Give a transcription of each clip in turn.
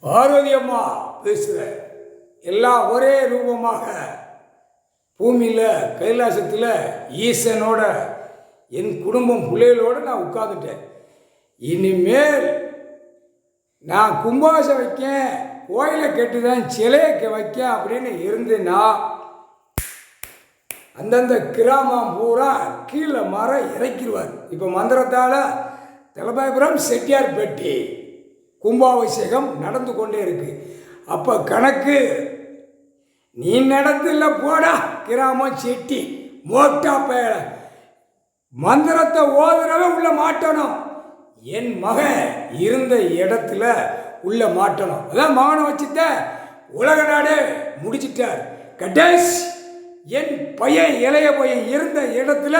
பார்வதி அம்மா பேசுகிற எல்லாம் ஒரே ரூபமாக பூமியில் கைலாசத்தில் ஈசனோட என் குடும்பம் பிள்ளைகளோடு நான் உட்காந்துட்டேன். இனிமேல் நான் கும்பாசம் வைக்கேன், கோயிலை கெட்டுதான் சிலையை வைக்க அப்படின்னு இருந்தேன்னா அந்தந்த கிராமம் பூரா கீழே மரம் இறக்கிடுவார். இப்போ மந்திரத்தால் தலைபாயபுரம் செட்டியார்பட்டி கும்பாபிஷேகம் நடந்து கொண்டே இருக்கு. அப்போ கணக்கு நீ நடத்துல போடா கிராமம் செட்டி மோட்டா பேர மந்திரத்தை ஓதுறவே உள்ள மாட்டணும். என் மகன் இருந்த இடத்துல உள்ள மாட்டணும். அதான் மகனை வச்சுட்ட உலக நாடே முடிச்சிட்டார். கட்டேஷ் என் பையன் இளைய பையன் இருந்த இடத்துல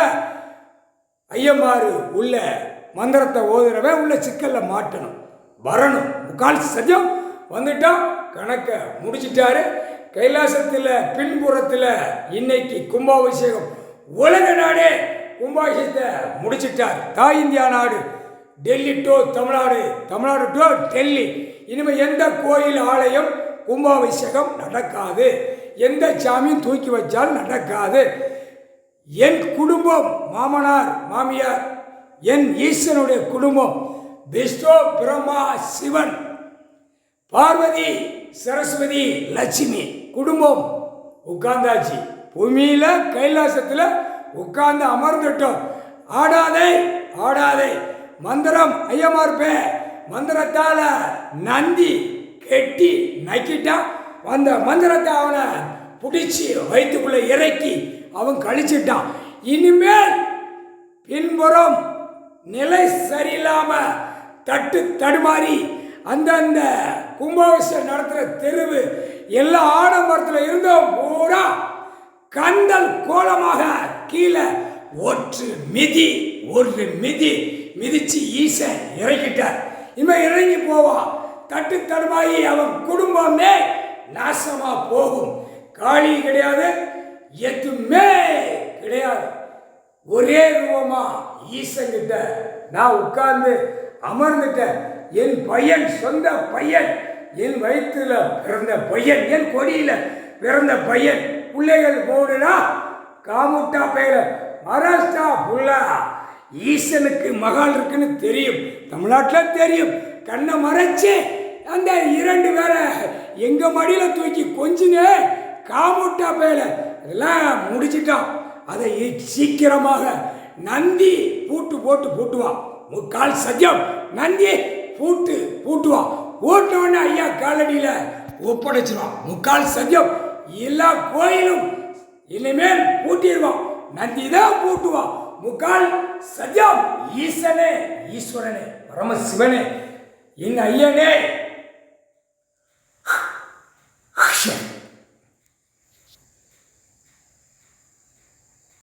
ஐயமாறு உள்ள மந்திரத்தை ஓதுறவே உள்ள சிக்கல்ல மாட்டணும், வரணும். முக்கால் சஜம் வந்துட்டோம், கணக்கை முடிச்சிட்டாரு. கைலாசத்தில் பின்புறத்தில் இன்னைக்கு கும்பாபிஷேகம் உலக நாடே கும்பாபிஷேகத்தை முடிச்சிட்டார். தாய் இந்தியா நாடு டெல்லி டு தமிழ்நாடு, தமிழ்நாடு டு டெல்லி. இனிமேல் எந்த கோயில் ஆலயம் கும்பாபிஷேகம் நடக்காது, எந்த சாமியும் தூக்கி வச்சால் நடக்காது. என் குடும்பம் மாமனார் மாமியார், என் ஈசனுடைய குடும்பம் விஷ்ணு பிரம்மா சிவன் பார்வதி சரஸ்வதி லட்சுமி குடும்பம் உட்கார்ந்தாச்சு. பூமியில கைலாசத்தில் உட்கார்ந்து அமர்ந்துட்டோம். ஆடாதே ஆடாதே மந்திரம் ஐயமார்பே மந்திரத்தால நந்தி கெட்டி நக்கிட்டான். அந்த மந்திரத்தை அவனை பிடிச்சி வயிற்றுக்குள்ள இறக்கி அவன் கழிச்சிட்டான். இனிமேல் பின்புறம் நிலை சரியில்லாம தட்டு தடுமாறி அந்தந்த கும்பாபிஷேகம் நடத்துகிற தெருவு எல்லா ஆடம்பரத்தில் இருந்தோம் பூரா கந்தல் கோலமாக கீழே ஒரு மிதி மிதிச்சு ஈசன் இறக்கிட்டார். இவன் இறங்கி போவான், தட்டு தடுமாறி அவன் குடும்பமே நாசமா போகும். காளி கிடையாது, எதுவுமே கிடையாது. ஒரே ரூபமா ஈசன் கிட்ட நான் உட்கார்ந்து அமர்ந்துட்டேன். என் பையன் சொந்த பையன், என் வயிற்றுல பிறந்த பையன், என் கொடியில பிறந்த பையன். பிள்ளைகள் போடுனா காமுட்டா பெயர மகாராஷ்டிரா புல்லா ஈசனுக்கு மகால் இருக்குன்னு தெரியும், தமிழ்நாட்டில் தெரியும். கண்ணை மறைச்சு அந்த 2 பேரை எங்க மடியில தூக்கி கொஞ்சினே காமுட்டா பெயர அதெல்லாம் முடிச்சிட்டான். அதை சீக்கிரமாக நந்தி பூட்டுவான். முக்கால் சஜம் நந்தி பூட்டுவான். ஓட்டினோடனே ஐயா காலடியில ஒப்படைச்சிருவான். முக்கால் சஜம் எல்லா கோயிலும் இனிமேல் பூட்டிடுவான். நந்தி தான் பூட்டுவான். முக்கால் சஜம் ஈசனே ஈஸ்வரனே பரமசிவனே என் ஐயனே